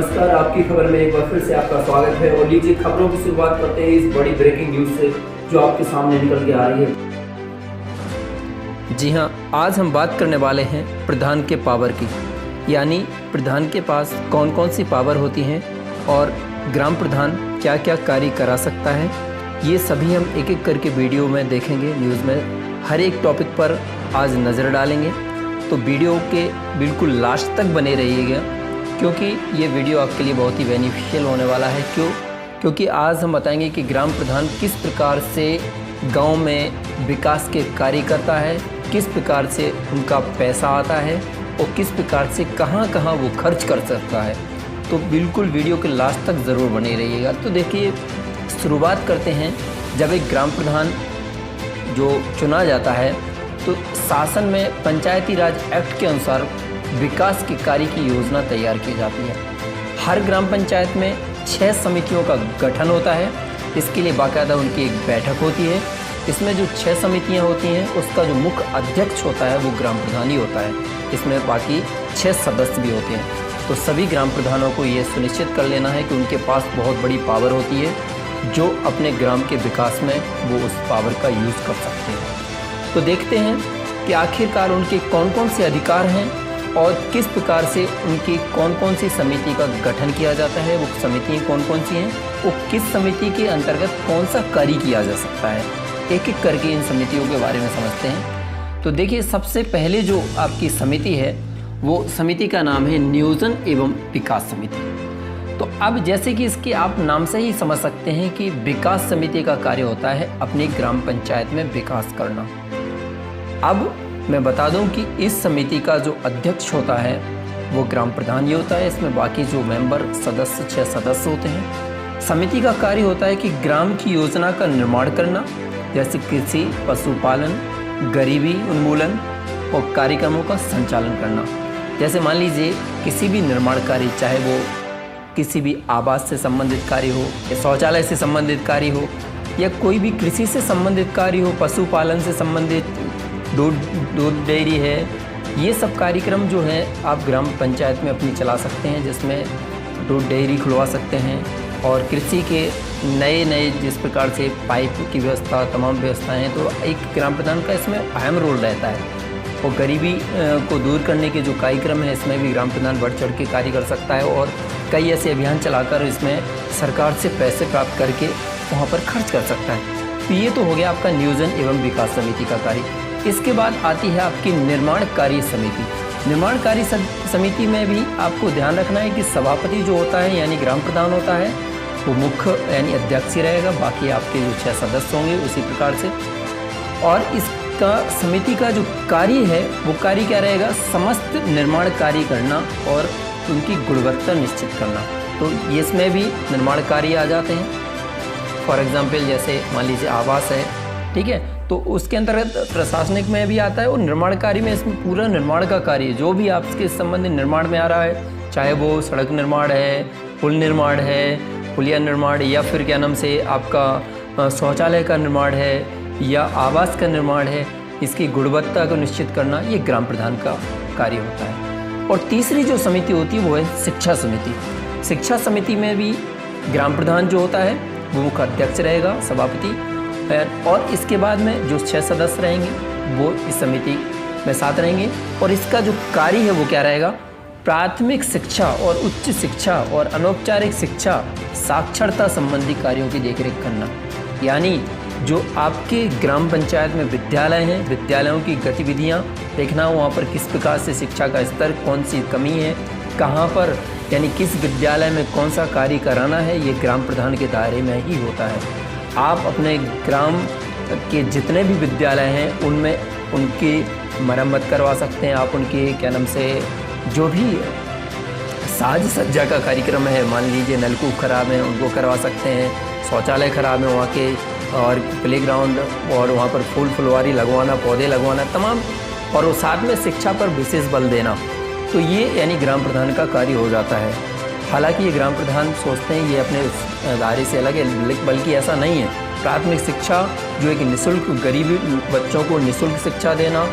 नमस्कार, आपकी खबर में एक बार फिर से आपका स्वागत है। और लीजिए खबरों की शुरुआत करते हैं इस बड़ी ब्रेकिंग न्यूज से जो आपके सामने निकल के आ रही है। जी हाँ, आज हम बात करने वाले हैं प्रधान के पावर की, यानी प्रधान के पास कौन कौन सी पावर होती हैं और ग्राम प्रधान क्या क्या कार्य करा सकता है। ये सभी हम एक एक करके वीडियो में देखेंगे, न्यूज़ में हर एक टॉपिक पर आज नज़र डालेंगे। तो वीडियो के बिल्कुल लास्ट तक बने रहिएगा, क्योंकि ये वीडियो आपके लिए बहुत ही बेनिफिशियल होने वाला है। क्योंकि आज हम बताएंगे कि ग्राम प्रधान किस प्रकार से गांव में विकास के कार्य करता है, किस प्रकार से उनका पैसा आता है और किस प्रकार से कहां कहां वो खर्च कर सकता है। तो बिल्कुल वीडियो के लास्ट तक ज़रूर बने रहिएगा। तो देखिए, शुरुआत करते हैं। जब एक ग्राम प्रधान जो चुना जाता है तो शासन में पंचायती राज एक्ट के अनुसार विकास के कार्य की योजना तैयार की जाती है। हर ग्राम पंचायत में 6 समितियों का गठन होता है। इसके लिए बाकायदा उनकी एक बैठक होती है। इसमें जो 6 समितियां होती हैं उसका जो मुख्य अध्यक्ष होता है वो ग्राम प्रधान ही होता है। इसमें बाकी 6 सदस्य भी होते हैं। तो सभी ग्राम प्रधानों को ये सुनिश्चित कर लेना है कि उनके पास बहुत बड़ी पावर होती है, जो अपने ग्राम के विकास में वो उस पावर का यूज़ कर सकते हैं। तो देखते हैं कि आखिरकार उनके कौन कौन से अधिकार हैं और किस प्रकार से उनकी कौन कौन सी समिति का गठन किया जाता है, वो समितियाँ कौन कौन सी हैं, वो किस समिति के अंतर्गत कौन सा कार्य किया जा सकता है। एक एक करके इन समितियों के बारे में समझते हैं। तो देखिए, सबसे पहले जो आपकी समिति है वो समिति का नाम है नियोजन एवं विकास समिति। तो अब जैसे कि इसके आप नाम से ही समझ सकते हैं कि विकास समिति का कार्य होता है अपनी ग्राम पंचायत में विकास करना। अब मैं बता दूं कि इस समिति का जो अध्यक्ष होता है वो ग्राम प्रधान ही होता है। इसमें बाकी जो मेंबर सदस्य 6 सदस्य होते हैं। समिति का कार्य होता है कि ग्राम की योजना का निर्माण करना, जैसे कृषि, पशुपालन, गरीबी उन्मूलन और कार्यक्रमों का संचालन करना। जैसे मान लीजिए किसी भी निर्माण कार्य, चाहे वो किसी भी आवास से संबंधित कार्य हो या शौचालय से संबंधित कार्य हो या कोई भी कृषि से संबंधित कार्य हो, पशुपालन से संबंधित, दूध डेयरी है, ये सब कार्यक्रम जो है आप ग्राम पंचायत में अपनी चला सकते हैं, जिसमें दूध डेयरी खुलवा सकते हैं। और कृषि के नए जिस प्रकार से पाइप की व्यवस्था, तमाम व्यवस्थाएं हैं, तो एक ग्राम प्रधान का इसमें अहम रोल रहता है। और गरीबी को दूर करने के जो कार्यक्रम है इसमें भी ग्राम प्रधान बढ़ चढ़ के कार्य कर सकता है और कई ऐसे अभियान चलाकर इसमें सरकार से पैसे प्राप्त करके वहाँ पर खर्च कर सकता है। तो ये तो हो गया आपका नियोजन एवं विकास समिति का कार्य। इसके बाद आती है आपकी निर्माण कार्य समिति। निर्माण कार्य समिति में भी आपको ध्यान रखना है कि सभापति जो होता है यानी ग्राम प्रधान होता है वो मुख्य यानी अध्यक्ष ही रहेगा। बाकी आपके जो 6 सदस्य होंगे उसी प्रकार से। और इसका समिति का जो कार्य है वो कार्य क्या रहेगा, समस्त निर्माण कार्य करना और उनकी गुणवत्ता निश्चित करना। तो इसमें भी निर्माण कार्य आ जाते हैं। फॉर एग्जाम्पल जैसे मान लीजिए आवास है, ठीक है, तो उसके अंतर्गत प्रशासनिक में भी आता है और निर्माण कार्य में इसमें पूरा निर्माण का कार्य जो भी आपके संबंधित निर्माण में आ रहा है, चाहे वो सड़क निर्माण है, पुल निर्माण है, पुलिया निर्माण, या फिर क्या नाम से आपका शौचालय का निर्माण है या आवास का निर्माण है, इसकी गुणवत्ता को निश्चित करना ये ग्राम प्रधान का कार्य होता है। और तीसरी जो समिति होती है वो है शिक्षा समिति। शिक्षा समिति में भी ग्राम प्रधान जो होता है वो मुख्य अध्यक्ष रहेगा, सभापति, और इसके बाद में जो 6 सदस्य रहेंगे वो इस समिति में साथ रहेंगे। और इसका जो कार्य है वो क्या रहेगा, प्राथमिक शिक्षा और उच्च शिक्षा और अनौपचारिक शिक्षा, साक्षरता संबंधी कार्यों की देखरेख करना। यानी जो आपके ग्राम पंचायत में विद्यालय हैं, विद्यालयों की गतिविधियां देखना, वहाँ पर किस प्रकार से शिक्षा का स्तर, कौन सी कमी है, कहाँ पर यानी किस विद्यालय में कौन सा कार्य कराना है, ये ग्राम प्रधान के दायरे में ही होता है। आप अपने ग्राम के जितने भी विद्यालय हैं उनमें उनकी मरम्मत करवा सकते हैं। आप उनके क्या नाम से जो भी साज सज्जा का कार्यक्रम है, मान लीजिए नलकूप खराब है उनको करवा सकते हैं, शौचालय खराब है वहाँ के, और प्लेग्राउंड और वहाँ पर फूल फुलवारी लगवाना, पौधे लगवाना, तमाम, और वो साथ में शिक्षा पर विशेष बल देना। तो ये यानी ग्राम प्रधान का कार्य हो जाता है। हालांकि ये ग्राम प्रधान सोचते हैं ये अपने दायरे से अलग है, बल्कि ऐसा नहीं है। प्राथमिक शिक्षा जो एक निःशुल्क गरीब बच्चों को निःशुल्क शिक्षा देना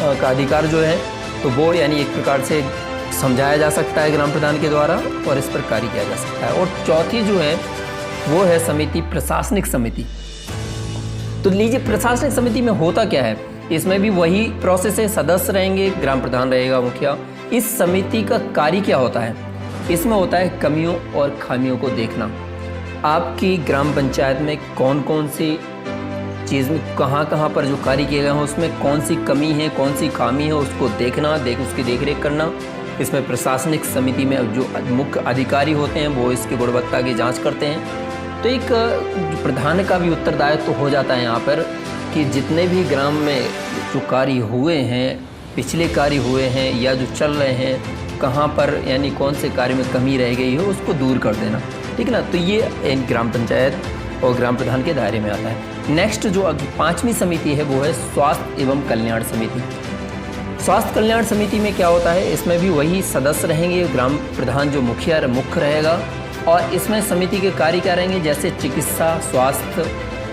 का अधिकार जो है, तो वो यानी एक प्रकार से समझाया जा सकता है ग्राम प्रधान के द्वारा और इस पर कार्य किया जा सकता है। और चौथी जो है वो है समिति, प्रशासनिक समिति। तो लीजिए प्रशासनिक समिति में होता क्या है, इसमें भी वही प्रोसेस है, सदस्य रहेंगे, ग्राम प्रधान रहेगा मुखिया। इस समिति का कार्य क्या होता है, इसमें होता है कमियों और खामियों को देखना। आपकी ग्राम पंचायत में कौन कौन सी चीज़ में कहाँ पर जो कार्य किए गए हैं उसमें कौन सी कमी है, कौन सी खामी है, उसको देखना, उसकी देखरेख करना। इसमें प्रशासनिक समिति में जो मुख्य अधिकारी होते हैं वो इसकी गुणवत्ता की जांच करते हैं। तो एक प्रधान का भी उत्तरदायित्व तो हो जाता है यहाँ पर कि जितने भी ग्राम में जो कार्य हुए हैं, पिछले कार्य हुए हैं या जो चल रहे हैं, कहाँ पर यानी कौन से कार्य में कमी रह गई है उसको दूर कर देना, ठीक है ना। तो ये एक ग्राम पंचायत और ग्राम प्रधान के दायरे में आता है। नेक्स्ट जो 5वीं समिति है वो है स्वास्थ्य एवं कल्याण समिति। स्वास्थ्य कल्याण समिति में क्या होता है, इसमें भी वही सदस्य रहेंगे, ग्राम प्रधान जो मुखिया मुख्य रहेगा। और इसमें समिति के कार्य क्या रहेंगे, जैसे चिकित्सा, स्वास्थ्य,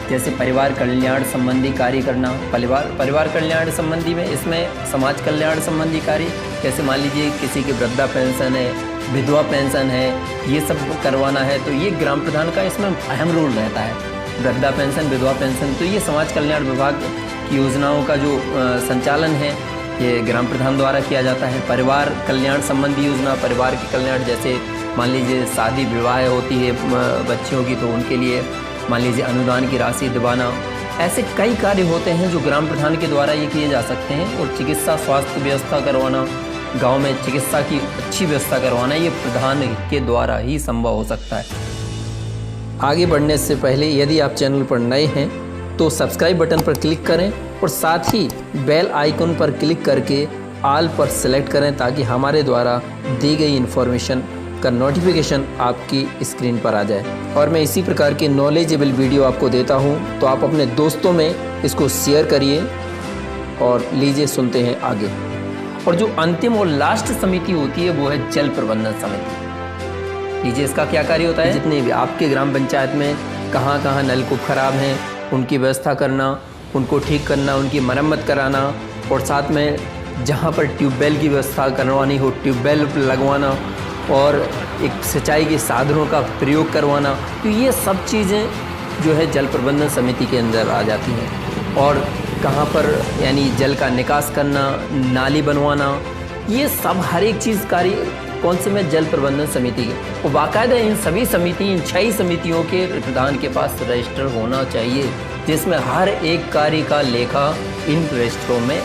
जैसे परिवार कल्याण संबंधी कार्य करना, परिवार कल्याण संबंधी में इसमें समाज कल्याण संबंधी कार्य, जैसे मान लीजिए किसी की वृद्धा पेंशन है, विधवा पेंशन है, ये सब करवाना है तो ये ग्राम प्रधान का इसमें अहम रोल रहता है। वृद्धा पेंशन, विधवा पेंशन, तो ये समाज कल्याण विभाग की योजनाओं का जो संचालन है ये ग्राम प्रधान द्वारा किया जाता है। परिवार कल्याण संबंधी योजना, परिवार के कल्याण, जैसे मान लीजिए शादी विवाह होती है बच्चियों की तो उनके लिए मान लीजिए अनुदान की राशि दिवाना, ऐसे कई कार्य होते हैं जो ग्राम प्रधान के द्वारा ये किए जा सकते हैं। और चिकित्सा स्वास्थ्य व्यवस्था करवाना, गांव में चिकित्सा की अच्छी व्यवस्था करवाना, ये प्रधान के द्वारा ही संभव हो सकता है। आगे बढ़ने से पहले यदि आप चैनल पर नए हैं तो सब्सक्राइब बटन पर क्लिक करें और साथ ही बेल आइकन पर क्लिक करके ऑल पर सेलेक्ट करें ताकि हमारे द्वारा दी गई इन्फॉर्मेशन का नोटिफिकेशन आपकी स्क्रीन पर आ जाए। और मैं इसी प्रकार के नॉलेजेबल वीडियो आपको देता हूं तो आप अपने दोस्तों में इसको शेयर करिए। और लीजिए सुनते हैं आगे। और जो अंतिम और लास्ट समिति होती है वो है जल प्रबंधन समिति। लीजिए इसका क्या कार्य होता है, जितने भी आपके ग्राम पंचायत में कहाँ नलकूप खराब हैं उनकी व्यवस्था करना, उनको ठीक करना, उनकी मरम्मत कराना, और साथ में जहाँ पर ट्यूबवेल की व्यवस्था करवानी हो ट्यूबवेल लगवाना और एक सिंचाई के साधनों का प्रयोग करवाना। तो ये सब चीज़ें जो है जल प्रबंधन समिति के अंदर आ जाती हैं। और कहाँ पर यानी जल का निकास करना, नाली बनवाना, ये सब हर एक चीज़ कार्य कौन से में जल प्रबंधन समिति के। और बाकायदा इन सभी समिति, इन 6 समितियों के प्रधान के पास रजिस्टर होना चाहिए जिसमें हर एक कार्य का लेखा इन रजिस्टरों में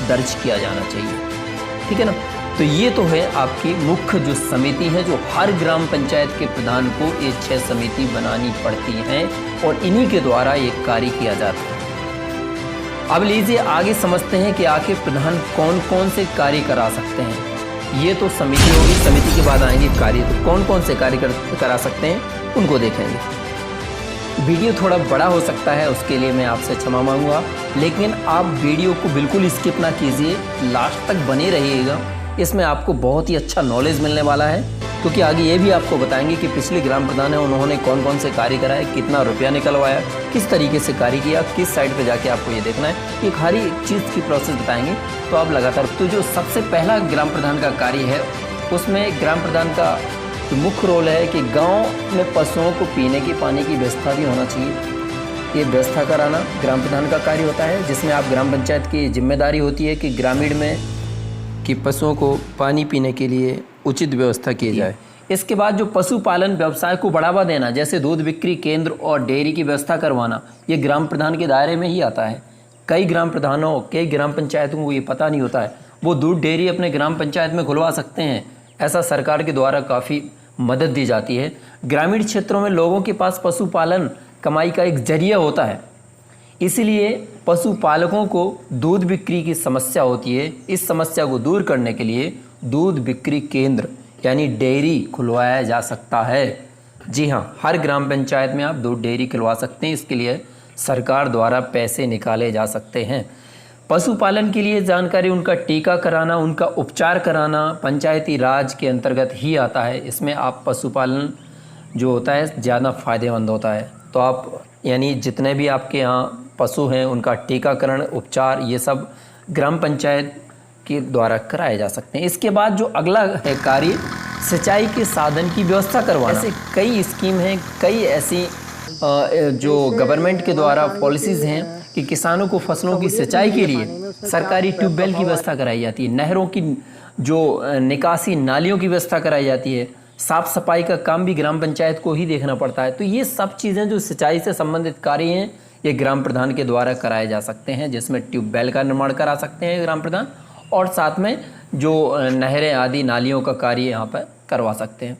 दर्ज किया जाना चाहिए, ठीक है ना। तो ये तो है आपकी मुख्य जो समिति है जो हर ग्राम पंचायत के प्रधान को ये 6 समिति बनानी पड़ती हैं और इन्हीं के द्वारा ये कार्य किया जाता है। अब लीजिए आगे समझते हैं कि आखिर प्रधान कौन कौन से कार्य करा सकते हैं। ये तो समिति होगी, समिति के बाद आएंगे कार्य। तो कौन कौन से कार्य करा सकते हैं उनको देखेंगे। वीडियो थोड़ा बड़ा हो सकता है उसके लिए मैं आपसे क्षमा मांगूंगा, लेकिन आप वीडियो को बिल्कुल स्किप ना कीजिए, लास्ट तक बने रहिएगा। इसमें आपको बहुत ही अच्छा नॉलेज मिलने वाला है, क्योंकि आगे ये भी आपको बताएंगे कि पिछले ग्राम प्रधान है उन्होंने कौन कौन से कार्य कराए, कितना रुपया निकलवाया, किस तरीके से कार्य किया, किस साइड पे जाके आपको ये देखना है। एक हर एक चीज़ की प्रोसेस बताएंगे तो आप लगातार। तो जो सबसे पहला ग्राम प्रधान का कार्य है उसमें ग्राम प्रधान का जो मुख्य रोल है कि गाँव में पशुओं को पीने की पानी की व्यवस्था भी होना चाहिए। ये व्यवस्था कराना ग्राम प्रधान का कार्य होता है, जिसमें आप ग्राम पंचायत की जिम्मेदारी होती है कि ग्रामीण में कि पशुओं को पानी पीने के लिए उचित व्यवस्था की जाए। इसके बाद जो पशुपालन व्यवसाय को बढ़ावा देना, जैसे दूध बिक्री केंद्र और डेयरी की व्यवस्था करवाना, ये ग्राम प्रधान के दायरे में ही आता है। कई ग्राम प्रधानों, कई ग्राम पंचायतों को ये पता नहीं होता है, वो दूध डेयरी अपने ग्राम पंचायत में खुलवा सकते हैं। ऐसा सरकार के द्वारा काफ़ी मदद दी जाती है। ग्रामीण क्षेत्रों में लोगों के पास पशुपालन कमाई का एक जरिया होता है, इसलिए पशुपालकों को दूध बिक्री की समस्या होती है। इस समस्या को दूर करने के लिए दूध बिक्री केंद्र यानी डेयरी खुलवाया जा सकता है। जी हाँ, हर ग्राम पंचायत में आप दूध डेयरी खुलवा सकते हैं। इसके लिए सरकार द्वारा पैसे निकाले जा सकते हैं। पशुपालन के लिए जानकारी, उनका टीका कराना, उनका उपचार कराना पंचायती राज के अंतर्गत ही आता है। इसमें आप पशुपालन जो होता है ज़्यादा फ़ायदेमंद होता है। तो आप यानी जितने भी आपके यहाँ पशु हैं उनका टीकाकरण, उपचार, ये सब ग्राम पंचायत के द्वारा कराए जा सकते हैं। इसके बाद जो अगला है कार्य, सिंचाई के साधन की व्यवस्था करवाना। ऐसे कई स्कीम हैं, कई ऐसी जो गवर्नमेंट के द्वारा पॉलिसीज़ हैं कि किसानों को फसलों की सिंचाई के लिए सरकारी ट्यूबवेल की व्यवस्था कराई जाती है, नहरों की जो निकासी नालियों की व्यवस्था कराई जाती है, साफ सफाई का काम भी ग्राम पंचायत को ही देखना पड़ता है। तो ये सब चीज़ें जो सिंचाई से संबंधित कार्य हैं ये ग्राम प्रधान के द्वारा कराए जा सकते हैं, जिसमें ट्यूबवेल का निर्माण करा सकते हैं ग्राम प्रधान, और साथ में जो नहरें आदि नालियों का कार्य यहाँ पर करवा सकते हैं।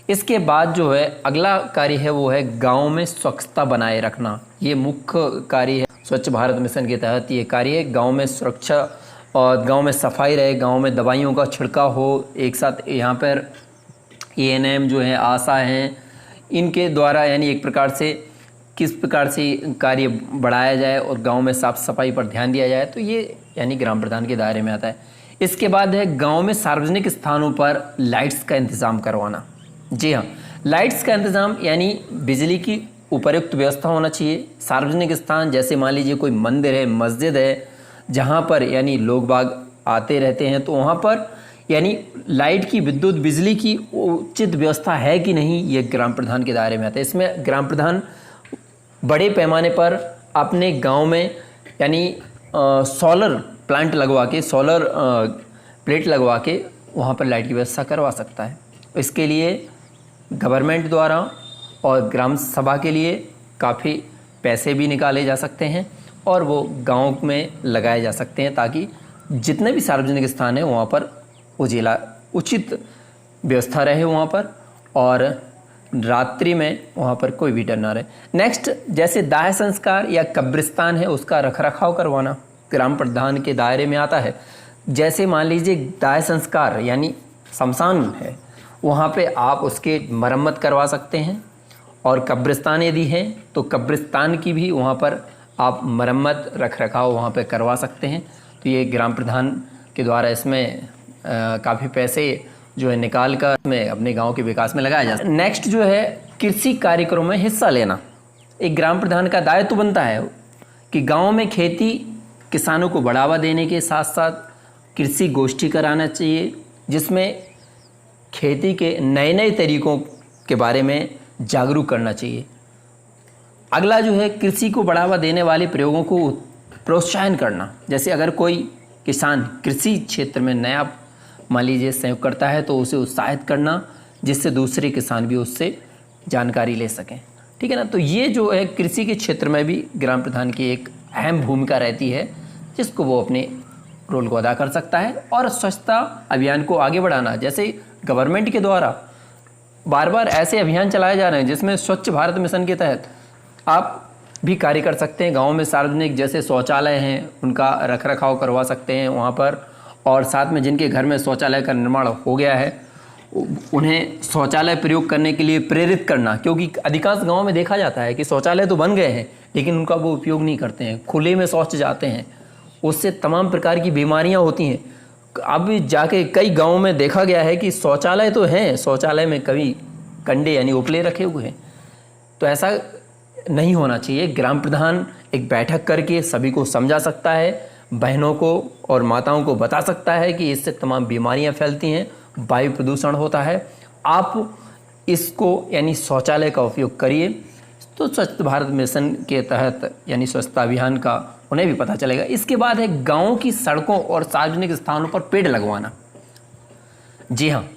इसके बाद जो है अगला कार्य है वो है गाँव में स्वच्छता बनाए रखना। ये मुख्य कार्य है स्वच्छ भारत मिशन के तहत। ये कार्य है गाँव में सुरक्षा और गाँव में सफाई रहे, गाँव में दवाइयों का छिड़काव हो। एक साथ यहाँ पर ANM जो है, आशा हैं, इनके द्वारा यानी एक प्रकार से किस प्रकार से कार्य बढ़ाया जाए और गांव में साफ़ सफाई पर ध्यान दिया जाए, तो ये यानी ग्राम प्रधान के दायरे में आता है। इसके बाद है गांव में सार्वजनिक स्थानों पर लाइट्स का इंतज़ाम करवाना। जी हाँ, लाइट्स का इंतज़ाम यानी बिजली की उपयुक्त व्यवस्था होना चाहिए। सार्वजनिक स्थान जैसे मान लीजिए कोई मंदिर है, मस्जिद है, जहाँ पर यानी लोग बाग आते रहते हैं, तो वहाँ पर यानी लाइट की, विद्युत बिजली की उचित व्यवस्था है कि नहीं, ये ग्राम प्रधान के दायरे में आता है। इसमें ग्राम प्रधान बड़े पैमाने पर अपने गांव में यानी सोलर प्लांट लगवा के, सोलर प्लेट लगवा के वहाँ पर लाइट की व्यवस्था करवा सकता है। इसके लिए गवर्नमेंट द्वारा और ग्राम सभा के लिए काफ़ी पैसे भी निकाले जा सकते हैं और वो गांव में लगाए जा सकते हैं, ताकि जितने भी सार्वजनिक स्थान हैं वहाँ पर उजिला उचित व्यवस्था रहे वहाँ पर, और रात्रि में वहाँ पर कोई भी डर ना रहे। नेक्स्ट, जैसे दाह संस्कार या कब्रिस्तान है, उसका रखरखाव करवाना ग्राम प्रधान के दायरे में आता है। जैसे मान लीजिए दाह संस्कार यानी शमशान है, वहाँ पे आप उसके मरम्मत करवा सकते हैं, और कब्रिस्तान यदि है तो कब्रिस्तान की भी वहाँ पर आप मरम्मत रखरखाव वहाँ पे करवा सकते हैं। तो ये ग्राम प्रधान के द्वारा इसमें काफ़ी पैसे जो है निकाल कर में अपने गांव के विकास में लगाया जा सकता है। नेक्स्ट जो है कृषि कार्यक्रमों में हिस्सा लेना। एक ग्राम प्रधान का दायित्व बनता है कि गांव में खेती किसानों को बढ़ावा देने के साथ साथ कृषि गोष्ठी कराना चाहिए, जिसमें खेती के नए नए तरीकों के बारे में जागरूक करना चाहिए। अगला जो है कृषि को बढ़ावा देने वाले प्रयोगों को प्रोत्साहन करना। जैसे अगर कोई किसान कृषि क्षेत्र में नया मान लीजिए संयोग करता है तो उसे उत्साहित करना, जिससे दूसरे किसान भी उससे जानकारी ले सकें। ठीक है ना। तो ये जो है कृषि के क्षेत्र में भी ग्राम प्रधान की एक अहम भूमिका रहती है, जिसको वो अपने रोल को अदा कर सकता है। और स्वच्छता अभियान को आगे बढ़ाना, जैसे गवर्नमेंट के द्वारा बार बार ऐसे अभियान चलाए जा रहे हैं जिसमें स्वच्छ भारत मिशन के तहत आप भी कार्य कर सकते हैं। गाँव में सार्वजनिक जैसे शौचालय हैं उनका रखरखाव करवा सकते हैं वहाँ पर, और साथ में जिनके घर में शौचालय का निर्माण हो गया है उन्हें शौचालय प्रयोग करने के लिए प्रेरित करना, क्योंकि अधिकांश गाँव में देखा जाता है कि शौचालय तो बन गए हैं लेकिन उनका वो उपयोग नहीं करते हैं, खुले में शौच जाते हैं, उससे तमाम प्रकार की बीमारियां होती हैं। अब जाके कई गाँव में देखा गया है कि शौचालय तो हैं, शौचालय में कभी कंडे यानी उपले रखे हुए हैं। तो ऐसा नहीं होना चाहिए। ग्राम प्रधान एक बैठक करके सभी को समझा सकता है, बहनों को और माताओं को बता सकता है कि इससे तमाम बीमारियां फैलती हैं, वायु प्रदूषण होता है, आप इसको यानी शौचालय का उपयोग करिए। तो स्वच्छ भारत मिशन के तहत यानी स्वच्छता अभियान का उन्हें भी पता चलेगा। इसके बाद है गाँव की सड़कों और सार्वजनिक स्थानों पर पेड़ लगवाना। जी हाँ,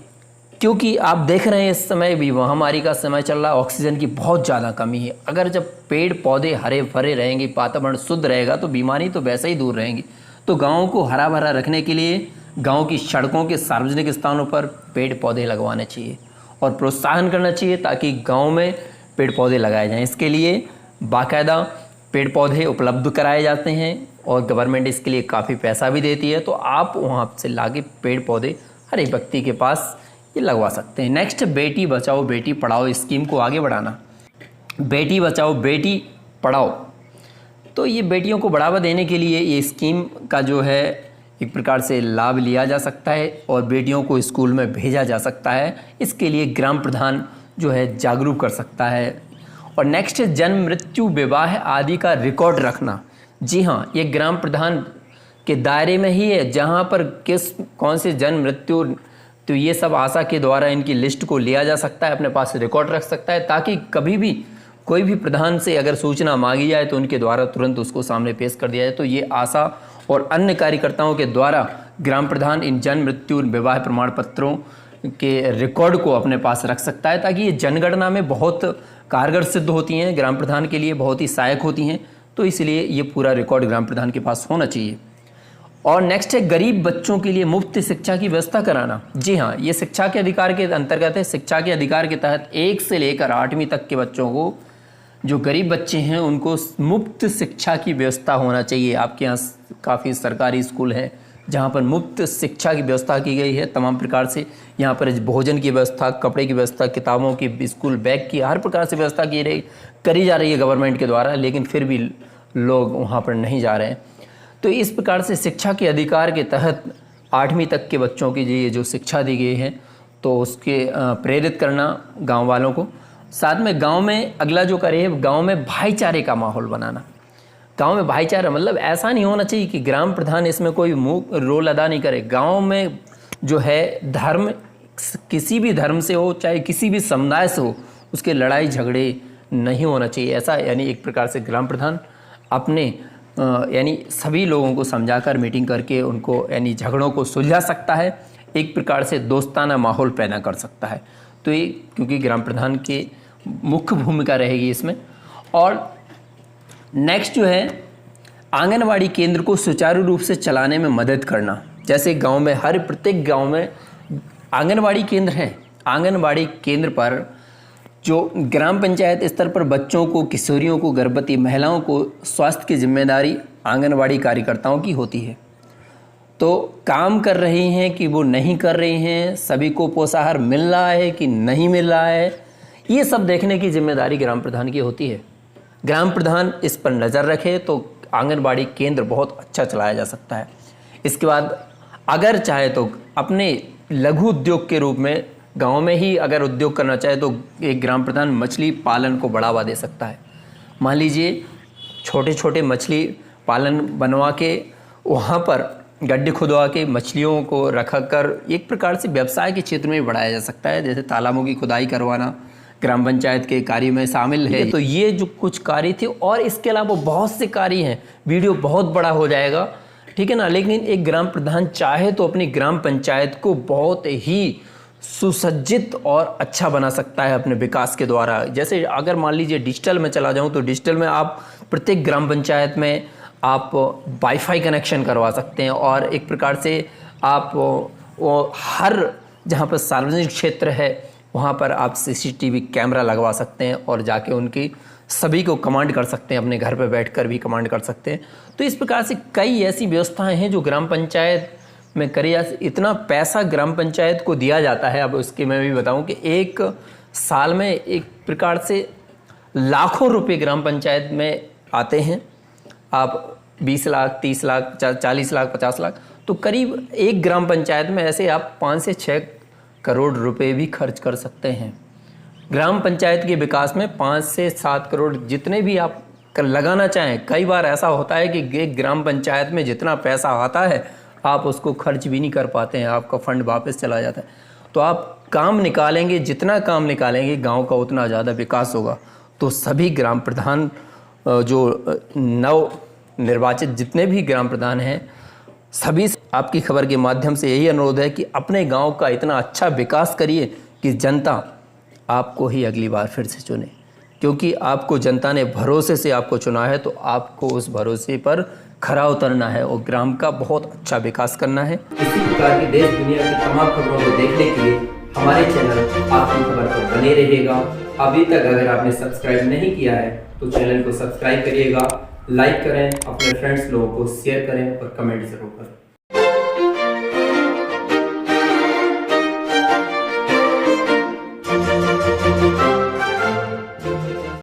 क्योंकि आप देख रहे हैं इस समय भी महामारी का समय चल रहा है, ऑक्सीजन की बहुत ज़्यादा कमी है। अगर जब पेड़ पौधे हरे भरे रहेंगे, वातावरण शुद्ध रहेगा तो बीमारी तो वैसे ही दूर रहेंगी। तो गाँव को हरा भरा रखने के लिए गाँव की सड़कों के सार्वजनिक स्थानों पर पेड़ पौधे लगवाने चाहिए और प्रोत्साहन करना चाहिए ताकि गाँव में पेड़ पौधे लगाए जाएँ। इसके लिए बाकायदा पेड़ पौधे उपलब्ध कराए जाते हैं और गवर्नमेंट इसके लिए काफ़ी पैसा भी देती है। तो आप वहाँ से लाके पेड़ पौधे हर एक व्यक्ति के पास ये लगवा सकते हैं। नेक्स्ट, बेटी बचाओ बेटी पढ़ाओ स्कीम को आगे बढ़ाना। बेटी बचाओ बेटी पढ़ाओ, तो ये बेटियों को बढ़ावा देने के लिए ये स्कीम का जो है एक प्रकार से लाभ लिया जा सकता है और बेटियों को स्कूल में भेजा जा सकता है। इसके लिए ग्राम प्रधान जो है जागरूक कर सकता है। और नेक्स्ट है जन्म मृत्यु विवाह आदि का रिकॉर्ड रखना। जी हाँ, ये ग्राम प्रधान के दायरे में ही है, जहाँ पर कौन से जन्म मृत्यु, तो ये सब आशा के द्वारा इनकी लिस्ट को लिया जा सकता है, अपने पास रिकॉर्ड रख सकता है, ताकि कभी भी कोई भी प्रधान से अगर सूचना मांगी जाए तो उनके द्वारा तुरंत उसको सामने पेश कर दिया जाए। तो ये आशा और अन्य कार्यकर्ताओं के द्वारा ग्राम प्रधान इन जन्म मृत्यु विवाह प्रमाण पत्रों के रिकॉर्ड को अपने पास रख सकता है, ताकि ये जनगणना में बहुत कारगर सिद्ध होती हैं, ग्राम प्रधान के लिए बहुत ही सहायक होती हैं। तो इसलिए ये पूरा रिकॉर्ड ग्राम प्रधान के पास होना चाहिए। और नेक्स्ट है गरीब बच्चों के लिए मुफ्त शिक्षा की व्यवस्था कराना। जी हाँ, ये शिक्षा के अधिकार के अंतर्गत है। शिक्षा के अधिकार के तहत 1 से लेकर 8वीं तक के बच्चों को, जो गरीब बच्चे हैं, उनको मुफ्त शिक्षा की व्यवस्था होना चाहिए। आपके यहाँ काफ़ी सरकारी स्कूल हैं जहाँ पर मुफ्त शिक्षा की व्यवस्था की गई है तमाम प्रकार से। यहाँ पर भोजन की व्यवस्था, कपड़े की व्यवस्था, किताबों की, स्कूल बैग की, हर प्रकार से व्यवस्था करी जा रही है गवर्नमेंट के द्वारा, लेकिन फिर भी लोग वहाँ पर नहीं जा रहे हैं। तो इस प्रकार से शिक्षा के अधिकार के तहत 8वीं तक के बच्चों की ये जो शिक्षा दी गई है, तो उसके प्रेरित करना गांव वालों को। साथ में गांव में अगला जो करे है, गांव में भाईचारे का माहौल बनाना। गांव में भाईचारा मतलब ऐसा नहीं होना चाहिए कि ग्राम प्रधान इसमें कोई रोल अदा नहीं करे। गांव में जो है धर्म, किसी भी धर्म से हो, चाहे किसी भी समुदाय से हो, उसके लड़ाई झगड़े नहीं होना चाहिए। ऐसा यानी एक प्रकार से ग्राम प्रधान अपने यानी सभी लोगों को समझाकर मीटिंग करके उनको यानी झगड़ों को सुलझा सकता है, एक प्रकार से दोस्ताना माहौल पैदा कर सकता है। तो ये क्योंकि ग्राम प्रधान की मुख्य भूमिका रहेगी इसमें। और नेक्स्ट जो है आंगनवाड़ी केंद्र को सुचारू रूप से चलाने में मदद करना। जैसे गांव में प्रत्येक गांव में आंगनवाड़ी केंद्र है। आंगनवाड़ी केंद्र पर जो ग्राम पंचायत स्तर पर बच्चों को, किशोरियों को, गर्भवती महिलाओं को स्वास्थ्य की जिम्मेदारी आंगनवाड़ी कार्यकर्ताओं की होती है। तो काम कर रही हैं कि वो नहीं कर रही हैं, सभी को पोषाहार मिल रहा है कि नहीं मिल रहा है, ये सब देखने की जिम्मेदारी ग्राम प्रधान की होती है। ग्राम प्रधान इस पर नज़र रखे तो आंगनबाड़ी केंद्र बहुत अच्छा चलाया जा सकता है। इसके बाद अगर चाहे तो अपने लघु उद्योग के रूप में गांव में ही अगर उद्योग करना चाहे तो एक ग्राम प्रधान मछली पालन को बढ़ावा दे सकता है। मान लीजिए छोटे छोटे मछली पालन बनवा के वहाँ पर गड्ढे खुदवा के मछलियों को रख कर एक प्रकार से व्यवसाय के क्षेत्र में बढ़ाया जा सकता है। जैसे तालाबों की खुदाई करवाना ग्राम पंचायत के कार्य में शामिल है। तो ये जो कुछ कार्य थे और इसके अलावा बहुत से कार्य हैं, वीडियो बहुत बड़ा हो जाएगा, ठीक है ना। लेकिन एक ग्राम प्रधान चाहे तो अपनी ग्राम पंचायत को बहुत ही सुसज्जित और अच्छा बना सकता है अपने विकास के द्वारा। जैसे अगर मान लीजिए डिजिटल में चला जाऊं तो डिजिटल में आप प्रत्येक ग्राम पंचायत में आप वाईफाई कनेक्शन करवा सकते हैं और एक प्रकार से आप हर जहां पर सार्वजनिक क्षेत्र है वहां पर आप सीसीटीवी कैमरा लगवा सकते हैं और जाके उनकी सभी को कमांड कर सकते हैं, अपने घर पर बैठकर भी कमांड कर सकते हैं। तो इस प्रकार से कई ऐसी व्यवस्थाएं हैं जो ग्राम पंचायत में करी जा। इतना पैसा ग्राम पंचायत को दिया जाता है, अब उसके मैं भी बताऊं कि एक साल में एक प्रकार से लाखों रुपए ग्राम पंचायत में आते हैं। आप 20 लाख, 30 लाख, 40 लाख, 50 लाख, तो करीब एक ग्राम पंचायत में ऐसे आप 5 से 6 करोड़ रुपए भी खर्च कर सकते हैं। ग्राम पंचायत के विकास में 5 से 7 करोड़ जितने भी आप लगाना चाहें। कई बार ऐसा होता है कि एक ग्राम पंचायत में जितना पैसा आता है आप उसको खर्च भी नहीं कर पाते हैं, आपका फंड वापस चला जाता है। तो आप काम निकालेंगे, जितना काम निकालेंगे गांव का उतना ज़्यादा विकास होगा। तो सभी ग्राम प्रधान जो नव निर्वाचित जितने भी ग्राम प्रधान हैं, सभी आपकी खबर के माध्यम से यही अनुरोध है कि अपने गांव का इतना अच्छा विकास करिए कि जनता आपको ही अगली बार फिर से चुने, क्योंकि आपको जनता ने भरोसे से आपको चुना है। तो आपको उस भरोसे पर खरा उतरना है और ग्राम का बहुत अच्छा विकास करना है। इसी प्रकार की देश दुनिया की तमाम खबरों को देखने के लिए हमारे चैनल आपकी खबर पर बने रहिएगा। अभी तक अगर आपने सब्सक्राइब नहीं किया है तो चैनल को सब्सक्राइब करिएगा, लाइक करें, अपने फ्रेंड्स लोगों को शेयर करें और कमेंट जरूर करें।